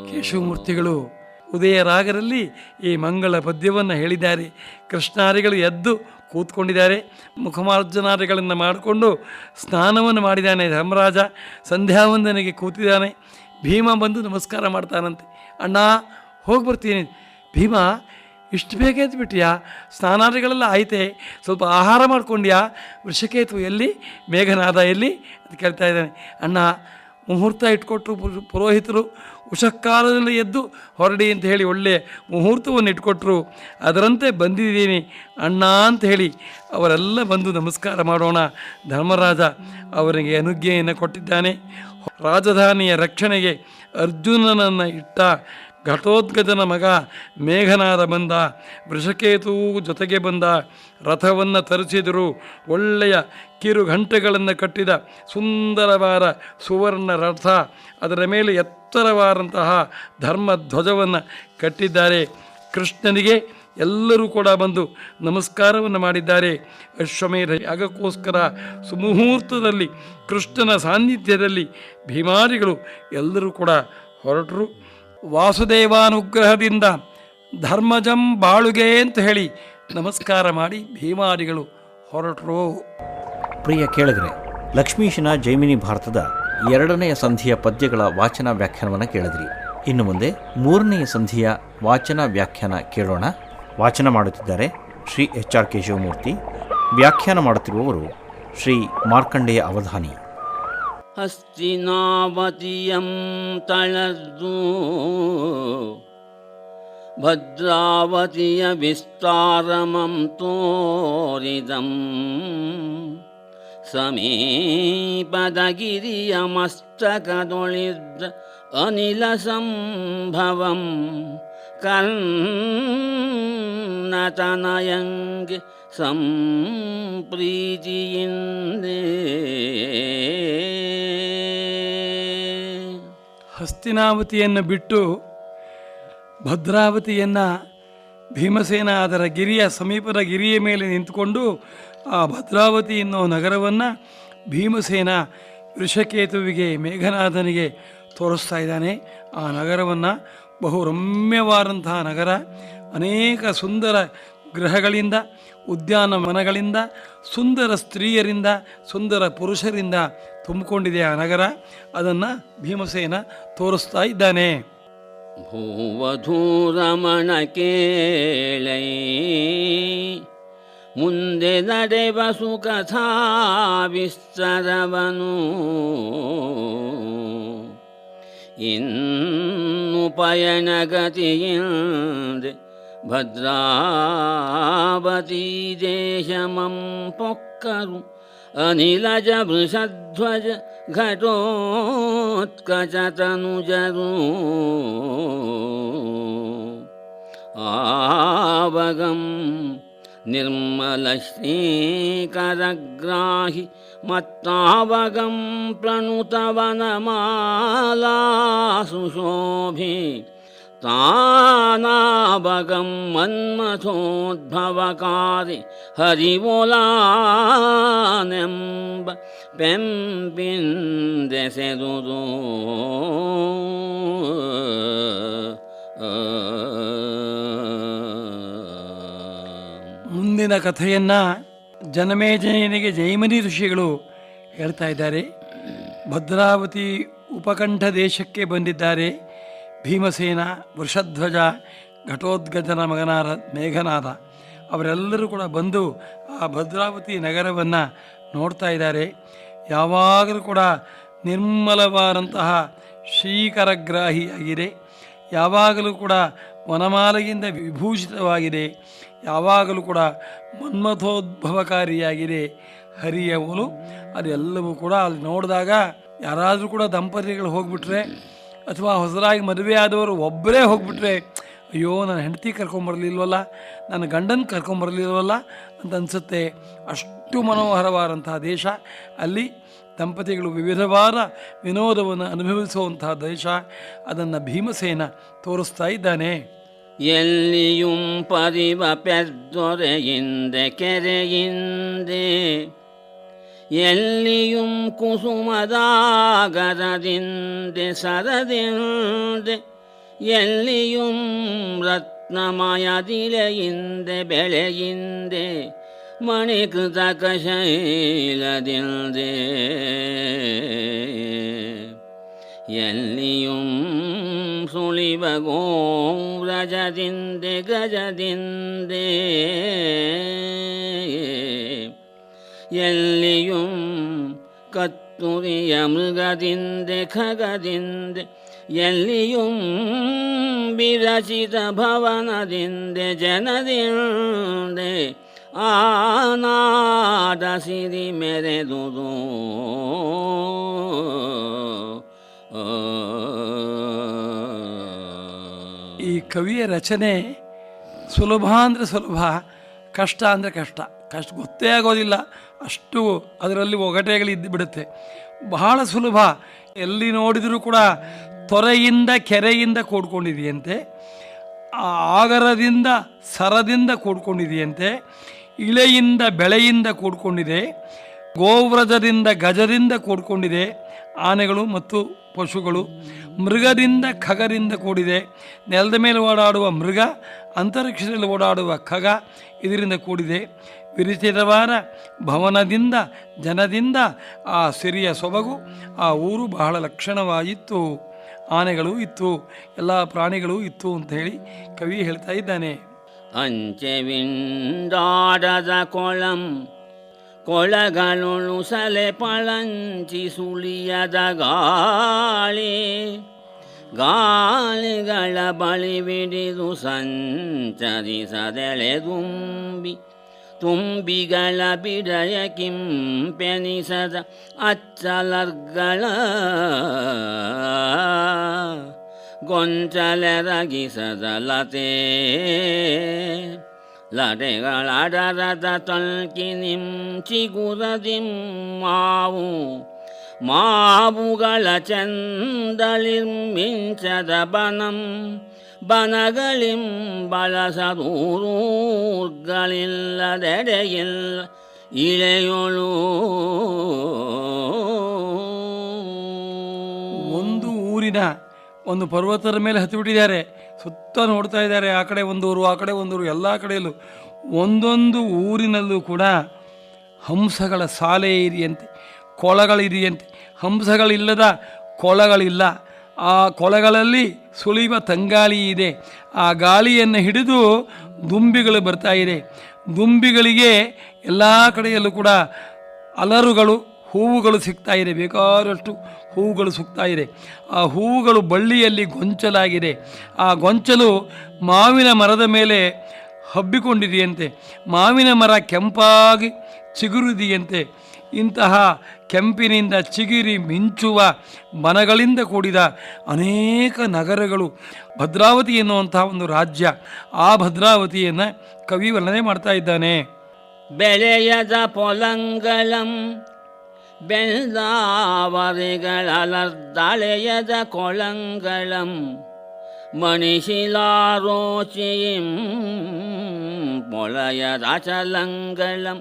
ಕೇಶವಮೂರ್ತಿಗಳು ಉದಯ ರಾಗರಲ್ಲಿ ಈ ಮಂಗಳ ಪದ್ಯವನ್ನು ಹೇಳಿದ್ದಾರೆ. ಕೃಷ್ಣಾರಿಗಳು ಎದ್ದು ಕೂತ್ಕೊಂಡಿದ್ದಾರೆ. ಮುಖಮಾರ್ಜನಾದಿಗಳನ್ನು ಮಾಡಿಕೊಂಡು ಸ್ನಾನವನ್ನು ಮಾಡಿದ್ದಾನೆ ಧರ್ಮರಾಜ. ಸಂಧ್ಯಾವಂದನೆಗೆ ಕೂತಿದ್ದಾನೆ. ಭೀಮ ಬಂದು ನಮಸ್ಕಾರ ಮಾಡ್ತಾನಂತೆ. ಅಣ್ಣ ಹೋಗಿ ಬರ್ತೀನಿ. ಭೀಮ ಇಷ್ಟು ಬೇಗ ಎದ್ಬಿಟ್ಯಾ? ಸ್ನಾನಾದಿಗಳೆಲ್ಲ ಆಯ್ತೆ, ಸ್ವಲ್ಪ ಆಹಾರ ಮಾಡ್ಕೊಂಡ್ಯಾ? ವೃಷಕೇತು ಎಲ್ಲಿ? ಮೇಘನಾದ ಎಲ್ಲಿ ಅಂತ ಕೇಳ್ತಾ ಇದ್ದಾನೆ. ಅಣ್ಣ, ಮುಹೂರ್ತ ಇಟ್ಕೊಟ್ರು ಪುರೋಹಿತರು, ಉಷಃಕಾಲದಲ್ಲಿ ಎದ್ದು ಹೊರಡಿ ಅಂತ ಹೇಳಿ ಒಳ್ಳೆಯ ಮುಹೂರ್ತವನ್ನು ಇಟ್ಕೊಟ್ರು. ಅದರಂತೆ ಬಂದಿದ್ದೀನಿ ಅಣ್ಣ ಅಂತ ಹೇಳಿ ಅವರೆಲ್ಲ ಬಂದು ನಮಸ್ಕಾರ ಮಾಡೋಣ. ಧರ್ಮರಾಜ ಅವರಿಗೆ ಅನುಜ್ಞೆಯನ್ನು ಕೊಟ್ಟಿದ್ದಾನೆ. ರಾಜಧಾನಿಯ ರಕ್ಷಣೆಗೆ ಅರ್ಜುನನನ್ನು ಇಟ್ಟ ಘಟೋದ್ಗಜನ ಮಗ ಮೇಘನಾದ ಬಂದ, ವೃಷಕೇತುವು ಜೊತೆಗೆ ಬಂದ. ರಥವನ್ನು ತರಿಸಿದರು. ಒಳ್ಳೆಯ ಕಿರುಗಂಟೆಗಳನ್ನು ಕಟ್ಟಿದ ಸುಂದರವಾದ ಸುವರ್ಣ ರಥ, ಅದರ ಮೇಲೆ ಎತ್ತರವಾದಂತಹ ಧರ್ಮ ಧ್ವಜವನ್ನು ಕಟ್ಟಿದ್ದಾರೆ. ಕೃಷ್ಣನಿಗೆ ಎಲ್ಲರೂ ಕೂಡ ಬಂದು ನಮಸ್ಕಾರವನ್ನು ಮಾಡಿದ್ದಾರೆ. ಅಶ್ವಮೇಧ ಯಾಗಕ್ಕೋಸ್ಕರ ಸುಮುಹೂರ್ತದಲ್ಲಿ ಕೃಷ್ಣನ ಸಾನ್ನಿಧ್ಯದಲ್ಲಿ ಭೀಮಾರಿಗಳು ಎಲ್ಲರೂ ಕೂಡ ಹೊರಟರು. ವಾಸುದೇವಾನುಗ್ರಹದಿಂದ ಧರ್ಮಜಂ ಬಾಳುಗೆ ಅಂತ ಹೇಳಿ ನಮಸ್ಕಾರ ಮಾಡಿ ಭೀಮಾರಿಗಳು ಹೊರಟರು. ಪ್ರಿಯ ಕೇಳಿದ್ರೆ, ಲಕ್ಷ್ಮೀಶನ ಜೈಮಿನಿ ಭಾರತದ 2ನೆಯ ಸಂಧಿಯ ಪದ್ಯಗಳ ವಾಚನ ವ್ಯಾಖ್ಯಾನವನ್ನು ಕೇಳಿದ್ರಿ. ಇನ್ನು ಮುಂದೆ 3ನೆಯ ಸಂಧಿಯ ವಾಚನ ವ್ಯಾಖ್ಯಾನ ಕೇಳೋಣ. ವಾಚನ ಮಾಡುತ್ತಿದ್ದಾರೆ ಶ್ರೀ HR ಕೇಶವಮೂರ್ತಿ. ವ್ಯಾಖ್ಯಾನ ಮಾಡುತ್ತಿರುವವರು ಶ್ರೀ ಮಾರ್ಕಂಡೇಯ ಅವಧಾನಿ. ಹಸ್ತಿನಾವತಿಯಂ ತಳದ್ದು ಭದ್ರಾವತಿಯ ವಿಸ್ತಾರಮಂ ತೋರಿದಂ ಸಮೀಪದಗಿರಿಯ ಮಸ್ತಕದೊಳಿದ್ದ ಅನಿಲ ಸಂಭವಂ ಕರ್ಣತನಯಂಗೆ ಸಂಪ್ರೀತಿಯಿಂದೇ. ಹಸ್ತಿನಾವತಿಯನ್ನು ಬಿಟ್ಟು ಭದ್ರಾವತಿಯನ್ನು ಭೀಮಸೇನ ಅದರ ಗಿರಿಯ ಸಮೀಪದ ಗಿರಿಯ ಮೇಲೆ ನಿಂತುಕೊಂಡು ಆ ಭದ್ರಾವತಿ ಎನ್ನುವ ನಗರವನ್ನು ಭೀಮಸೇನ ವೃಷಕೇತುವಿಗೆ ಮೇಘನಾಥನಿಗೆ ತೋರಿಸ್ತಾ ಇದ್ದಾನೆ. ಆ ನಗರವನ್ನು ಬಹು ರಮ್ಯವಾದಂತಹ ನಗರ, ಅನೇಕ ಸುಂದರ ಗೃಹಗಳಿಂದ, ಉದ್ಯಾನವನಗಳಿಂದ, ಸುಂದರ ಸ್ತ್ರೀಯರಿಂದ, ಸುಂದರ ಪುರುಷರಿಂದ ತುಂಬಿಕೊಂಡಿದೆ ಆ ನಗರ. ಅದನ್ನು ಭೀಮಸೇನ ತೋರಿಸ್ತಾ ಇದ್ದಾನೆ. ಭೂವಧೂರಮಣ ಕೇಳೈ ಮುಂದೆ ನಡೆವ ಸುಕಥಾ ವಿಸ್ತರವನು ಇನ್ನು ಪಯಣಗತಿಯಿಂದೆ ಭದ್ರಾವತಿ ದೇಶಮಂ ಪೊಕ್ಕರು ಅನಿಲಜ ವೃಷಧ್ವಜ ಘಟೋತ್ಕಚತನುಜರು ಆವಗಂ ನಿರ್ಮಲ ಶ್ರೀಕರಗ್ರಾಹಿ ಮತ್ತಾವಗಂ ಪ್ರಣುತವನಮಾಲಾ ಸುಶೋಭಿ ತಾನಾವಗಂ ಮನ್ಮಥೋದ್ಭವಕಾರಿ ಹರಿವೋಲಾನೆಂಬ ಪೆಂಪಿಂದೆಸೆದುದು ಮುಂದಿನ ಕಥೆಯನ್ನು ಜನಮೇಜಯನಿಗೆ ಜೈಮಿನಿ ಋಷಿಗಳು ಹೇಳ್ತಾ ಇದ್ದಾರೆ. ಭದ್ರಾವತಿ ಉಪಕಂಠ ದೇಶಕ್ಕೆ ಬಂದಿದ್ದಾರೆ ಭೀಮಸೇನ, ವೃಷಧ್ವಜ, ಘಟೋದ್ಗಜನ ಮಗನಾದ ಮೇಘನಾದ ಅವರೆಲ್ಲರೂ ಕೂಡ ಬಂದು ಆ ಭದ್ರಾವತಿ ನಗರವನ್ನು ನೋಡ್ತಾ ಇದ್ದಾರೆ. ಯಾವಾಗಲೂ ಕೂಡ ನಿರ್ಮಲವಾದಂತಹ ಶ್ರೀಕರಗ್ರಾಹಿಯಾಗಿದೆ, ಯಾವಾಗಲೂ ಕೂಡ ವನಮಾಲೆಯಿಂದ ವಿಭೂಷಿತವಾಗಿದೆ, ಯಾವಾಗಲೂ ಕೂಡ ಮನ್ಮಥೋದ್ಭವಕಾರಿಯಾಗಿದೆ ಹರಿಯ ಒಲು. ಅದೆಲ್ಲವೂ ಕೂಡ ಅಲ್ಲಿ ನೋಡಿದಾಗ ಯಾರಾದರೂ ಕೂಡ ದಂಪತಿಗಳು ಹೋಗ್ಬಿಟ್ರೆ ಅಥವಾ ಹೊಸದಾಗಿ ಮದುವೆ ಆದವರು ಒಬ್ಬರೇ ಹೋಗ್ಬಿಟ್ರೆ, ಅಯ್ಯೋ ನನ್ನ ಹೆಂಡತಿ ಕರ್ಕೊಂಬರಲಿಲ್ವಲ್ಲ, ನನ್ನ ಗಂಡನ ಕರ್ಕೊಂಬರಲಿಲ್ವಲ್ಲ ಅಂತ ಅನಿಸುತ್ತೆ. ಅಷ್ಟು ಮನೋಹರವಾದಂತಹ ದೇಶ. ಅಲ್ಲಿ ದಂಪತಿಗಳು ವಿವಿಧವಾದ ವಿನೋದವನ್ನು ಅನುಭವಿಸುವಂತಹ ದೇಶ. ಅದನ್ನು ಭೀಮಸೇನ ತೋರಿಸ್ತಾ ಇದ್ದಾನೆ. ಎಲ್ಲಿಯುಂ ಪರಿವ ಪೆದ್ದೊರೆಯಿಂದೆ ಕೆರೆಯಿಂದೆ ಎಲ್ಲಿಯುಂ ಕುಸುಮದಾಗರದಿಂದೆ ಸರದಿಂದೆ ಎಲ್ಲಿಯುಂ ರತ್ನಮಯದಿಲೆಯಿಂದೆ ಬೆಳೆಯಿಂದೆ ಮಣಿಕೃತಕ ಶೈಲದಿಂದೆ ಎಲ್ಲಿಯುಂ ಸುಳಿವ ಗೋವ್ರಜದಿಂದೆ ಗಜದಿಂದೆ ಎಲ್ಲಿಯುಂ ಕತ್ತುರಿಯ ಮೃಗದಿಂದೆ ಖಗದಿಂದೆ ಎಲ್ಲಿಯುಂ ವಿರಚಿತ ಭವನದಿಂದೆ ಜನದಿಂದೆ ಆನಾದ ಸಿರಿ ಮೆರೆದುದು ಈ ಕವಿಯ ರಚನೆ ಸುಲಭ ಅಂದರೆ ಸುಲಭ, ಕಷ್ಟ ಅಂದರೆ ಕಷ್ಟ. ಗೊತ್ತೇ ಆಗೋದಿಲ್ಲ, ಅಷ್ಟು ಅದರಲ್ಲಿ ಒಗಟೆಗಳಿದ್ದು ಬಿಡುತ್ತೆ. ಬಹಳ ಸುಲಭ, ಎಲ್ಲಿ ನೋಡಿದರೂ ಕೂಡ ತೊರೆಯಿಂದ ಕೆರೆಯಿಂದ ಕೂಡ್ಕೊಂಡಿದೆಯಂತೆ, ಆಗರದಿಂದ ಸರದಿಂದ ಕೂಡ್ಕೊಂಡಿದೆಯಂತೆ, ಇಳೆಯಿಂದ ಬೆಳೆಯಿಂದ ಕೂಡ್ಕೊಂಡಿದೆ, ಗೋವ್ರಜದಿಂದ ಗಜದಿಂದ ಕೂಡ್ಕೊಂಡಿದೆ, ಆನೆಗಳು ಮತ್ತು ಪಶುಗಳು, ಮೃಗದಿಂದ ಖಗರಿಂದ ಕೂಡಿದೆ, ನೆಲದ ಮೇಲೆ ಓಡಾಡುವ ಮೃಗ, ಅಂತರಿಕ್ಷದಲ್ಲಿ ಓಡಾಡುವ ಖಗ ಇದರಿಂದ ಕೂಡಿದೆ, ವಿರಚಿತವಾದ ಭವನದಿಂದ ಜನದಿಂದ ಆ ಸಿರಿಯ ಸೊಬಗು, ಆ ಊರು ಬಹಳ ಲಕ್ಷಣವಾಗಿತ್ತು, ಆನೆಗಳು ಇತ್ತು, ಎಲ್ಲ ಪ್ರಾಣಿಗಳು ಇತ್ತು ಅಂತ ಹೇಳಿ ಕವಿ ಹೇಳ್ತಾ ಇದ್ದಾನೆ. ಅಂಚೆವಿಂಡಾಡದ ಕೊಳಂ ಕೊಳಗಳುಳು ಸಲೆ ಪಳಂಚಿ ಸುಳಿಯದ ಗಾಳಿಗಳ ಬಳಿ ಬಿಡಿದು ಸಂಚರಿಸದೆಳೆದುಂಬಿ ತುಂಬಿಗಳ ಬಿಡಯ ಕಿಂಪೆನಿಸದ ಅಚ್ಚಲರ್ಗಳ ಗೊಂಚಲೆರಗಿಸದ ಲತೆಗಳಡರದ ತೊಲ್ಕಿನಿಂ ಚಿಗುರದಿಂ ಮಾವುಗಳ ಚಂದಳಿಂ ಮಿಂಚದ ಬನಗಳಿಂ ಬಳಸದೂರುಗಳಿಲ್ಲದೆಡೆಯಿಲ್ಲ ಇಳೆಯೊಳು. ಒಂದು ಊರಿನ ಒಂದು ಪರ್ವತದ ಮೇಲೆ ಹತ್ತಿಬಿಟ್ಟಿದ್ದಾರೆ, ಸುತ್ತ ನೋಡ್ತಾ ಇದ್ದಾರೆ, ಆ ಕಡೆ ಒಂದೂರು ಆ ಕಡೆ ಒಂದೂರು, ಎಲ್ಲ ಕಡೆಯಲ್ಲೂ ಒಂದೊಂದು ಊರಿನಲ್ಲೂ ಕೂಡ ಹಂಸಗಳ ಸಾಲೆ ಇದೆಯಂತೆ, ಕೊಳಗಳಿದೆಯಂತೆ. ಹಂಸಗಳಿಲ್ಲದ ಕೊಳಗಳಿಲ್ಲ. ಆ ಕೊಳಗಳಲ್ಲಿ ಸುಳಿವ ತಂಗಾಳಿ ಇದೆ. ಆ ಗಾಳಿಯನ್ನು ಹಿಡಿದು ದುಂಬಿಗಳು ಬರ್ತಾ ಇದೆ. ದುಂಬಿಗಳಿಗೆ ಎಲ್ಲ ಕಡೆಯಲ್ಲೂ ಕೂಡ ಅಲರುಗಳು, ಹೂವುಗಳು ಸಿಗ್ತಾ ಇದೆ, ಬೇಕಾದಷ್ಟು ಹೂವುಗಳು ಸಿಗ್ತಾ ಇದೆ. ಆ ಹೂವುಗಳು ಬಳ್ಳಿಯಲ್ಲಿ ಗೊಂಚಲಾಗಿದೆ. ಆ ಗೊಂಚಲು ಮಾವಿನ ಮರದ ಮೇಲೆ ಹಬ್ಬಿಕೊಂಡಿದೆಯಂತೆ. ಮಾವಿನ ಮರ ಕೆಂಪಾಗಿ ಚಿಗುರಿದೆಯಂತೆ. ಇಂತಹ ಕೆಂಪಿನಿಂದ ಚಿಗಿರಿ ಮಿಂಚುವ ಬನಗಳಿಂದ ಕೂಡಿದ ಅನೇಕ ನಗರಗಳು, ಭದ್ರಾವತಿ ಎನ್ನುವಂತಹ ಒಂದು ರಾಜ್ಯ. ಆ ಭದ್ರಾವತಿಯನ್ನು ಕವಿ ವರ್ಣನೆ ಮಾಡ್ತಾ ಇದ್ದಾನೆ. ಬೆಳೆಯದ ಪೊಲಂಗಳಂ ಬೆಳ್ದಾವರೆಗಳಲರ್ದಳೆಯದ ಕೊಳಂಗಳಂ ಮಣಿಶಿಲಾರೋಚಿಯಿಂ ಮೊಳೆಯದ ಅಚಲಂಗಳಂ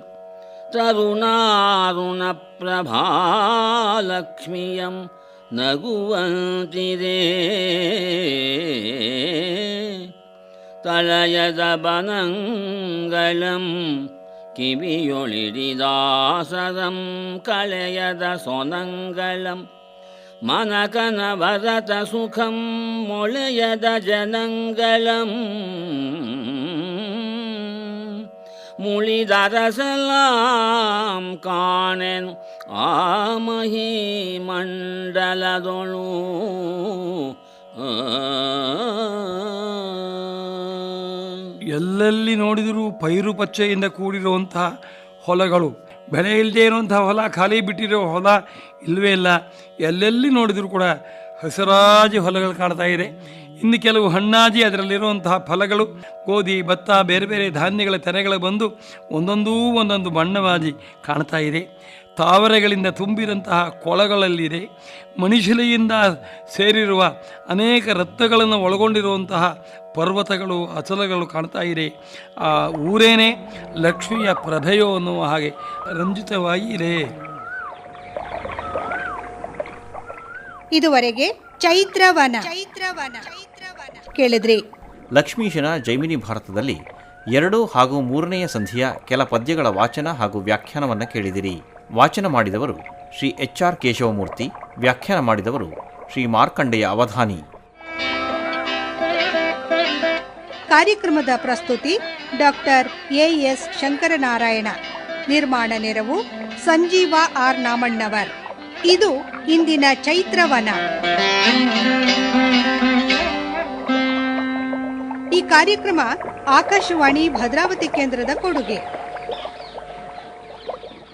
ತರುಣಾರುಣ ಪ್ರಭಾಲಕ್ಷ್ಮಿಯಂ ನಗುವಂತಿರೇ ತಳಯದ ಬನಂಗಳಂ ಕಿವಿಯೊಳಿಡಿದಾಸರಂ ಕಳೆಯದ ಸೊನಂಗಳಂ ಮನಕನ ಭರತ ಸುಖಂ ಮೊಳೆಯದ ಜನಂಗಳಂ ಮುಳಿದರಸಲಾಂ ಕಾಣೆನು ಆ ಮಹಿ ಮಂಡಲದೊಳು. ಎಲ್ಲೆಲ್ಲಿ ನೋಡಿದರೂ ಪೈರು ಪಚ್ಚೆಯಿಂದ ಕೂಡಿರುವಂತಹ ಹೊಲಗಳು, ಬೆಳೆ ಇಲ್ಲದೆ ಇರುವಂತಹ ಹೊಲ, ಖಾಲಿ ಬಿಟ್ಟಿರೋ ಹೊಲ ಇಲ್ಲವೇ ಇಲ್ಲ. ಎಲ್ಲೆಲ್ಲಿ ನೋಡಿದರೂ ಕೂಡ ಹಸಿರಾಜಿ ಹೊಲಗಳು ಕಾಣ್ತಾ ಇದೆ. ಇನ್ನು ಕೆಲವು ಹಣ್ಣಾಜಿ ಅದರಲ್ಲಿರುವಂತಹ ಫಲಗಳು, ಗೋಧಿ, ಭತ್ತ, ಬೇರೆ ಬೇರೆ ಧಾನ್ಯಗಳ ತೆನೆಗಳು ಬಂದು ಒಂದೊಂದು ಬಣ್ಣವಾಗಿ ಕಾಣ್ತಾ ಇದೆ. ತಾವರೆಗಳಿಂದ ತುಂಬಿದಂತಹ ಕೊಳಗಳಲ್ಲಿದೆ. ಮಣಿಶಿಲೆಯಿಂದ ಸೇರಿರುವ ಅನೇಕ ರತ್ನಗಳನ್ನು ಒಳಗೊಂಡಿರುವಂತಹ ಪರ್ವತಗಳು, ಅಚಲಗಳು ಕಾಣ್ತಾ ಇದೆ. ಆ ಊರೇನೇ ಲಕ್ಷ್ಮಿಯ ಪ್ರಭೆಯೋ ಅನ್ನುವ ಹಾಗೆ ರಂಜಿತವಾಗಿ ಇದೆ. ಇದುವರೆಗೆ ಚೈತ್ರವನ ಕೇಳಿದ್ರಿ. ಲಕ್ಷ್ಮೀಶನ ಜೈಮಿನಿ ಭಾರತದಲ್ಲಿ 2 ಹಾಗೂ 3ನೆಯ ಸಂಧಿಯ ಕೆಲ ಪದ್ಯಗಳ ವಾಚನ ಹಾಗೂ ವ್ಯಾಖ್ಯಾನವನ್ನು ಕೇಳಿದಿರಿ. ವಾಚನ ಮಾಡಿದವರು ಶ್ರೀ HR ಕೇಶವಮೂರ್ತಿ, ವ್ಯಾಖ್ಯಾನ ಮಾಡಿದವರು ಶ್ರೀ ಮಾರ್ಕಂಡೆಯ ಅವಧಾನಿ. ಕಾರ್ಯಕ್ರಮದ ಪ್ರಸ್ತುತಿ ಡಾಕ್ಟರ್ ಎಎಸ್ ಶಂಕರನಾರಾಯಣ. ನಿರ್ಮಾಣ ನೆರವು ಸಂಜೀವ ಆರ್ ನಾಮಣ್ಣವರ್. ಇದು ಇಂದಿನ ಚೈತ್ರವನ. ಈ ಕಾರ್ಯಕ್ರಮ ಆಕಾಶವಾಣಿ ಭದ್ರಾವತಿ ಕೇಂದ್ರದ ಕೊಡುಗೆ.